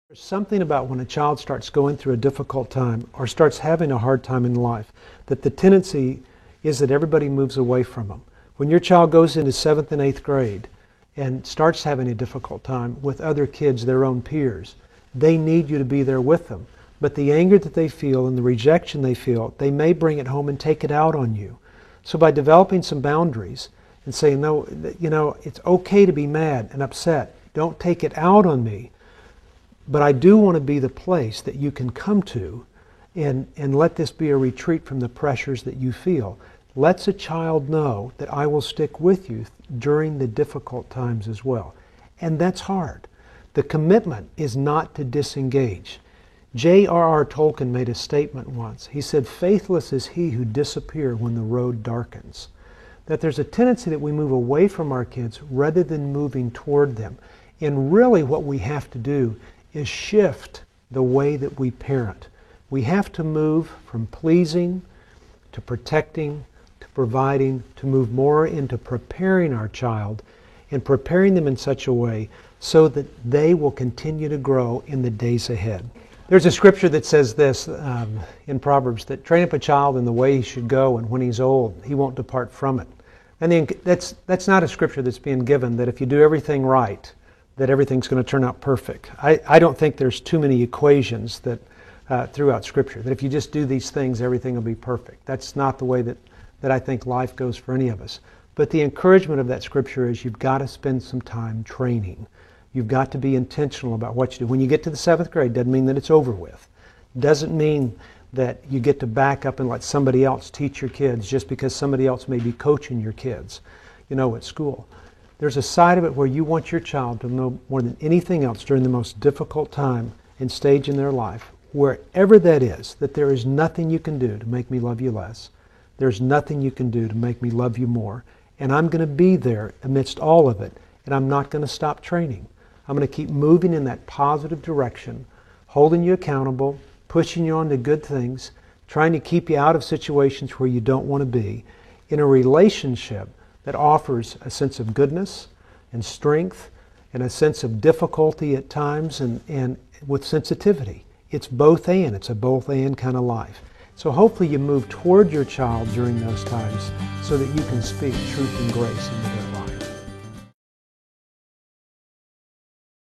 There's something about when a child starts going through a difficult time or starts having a hard time in life that the tendency is that everybody moves away from them. When your child goes into 7th and 8th grade and starts having a difficult time with other kids, their own peers, they need you to be there with them. But the anger that they feel and the rejection they feel, they may bring it home and take it out on you. So by developing some boundaries and saying, no, it's okay to be mad and upset. Don't take it out on me. But I do want to be the place that you can come to and let this be a retreat from the pressures that you feel. Lets a child know that I will stick with you during the difficult times as well. And that's hard. The commitment is not to disengage. J.R.R. Tolkien made a statement once. He said, "Faithless is he who disappears when the road darkens." That there's a tendency that we move away from our kids rather than moving toward them. And really what we have to do is shift the way that we parent. We have to move from pleasing to protecting to providing to move more into preparing our child and preparing them in such a way so that they will continue to grow in the days ahead. There's a scripture that says this in Proverbs, that train up a child in the way he should go, and when he's old, he won't depart from it. And that's not a scripture that's being given that if you do everything right, that everything's going to turn out perfect. I don't think there's too many equations that throughout Scripture, that if you just do these things, everything will be perfect. That's not the way that I think life goes for any of us. But the encouragement of that Scripture is you've got to spend some time training. You've got to be intentional about what you do. When you get to the 7th grade, doesn't mean that it's over with. Doesn't mean that you get to back up and let somebody else teach your kids just because somebody else may be coaching your kids, at school. There's a side of it where you want your child to know more than anything else during the most difficult time and stage in their life, wherever that is, that there is nothing you can do to make me love you less. There's nothing you can do to make me love you more. And I'm going to be there amidst all of it, and I'm not going to stop training. I'm going to keep moving in that positive direction, holding you accountable, pushing you on to good things, trying to keep you out of situations where you don't want to be, in a relationship that offers a sense of goodness and strength and a sense of difficulty at times and with sensitivity. It's both and. It's a both and kind of life. So hopefully you move toward your child during those times so that you can speak truth and grace into their life.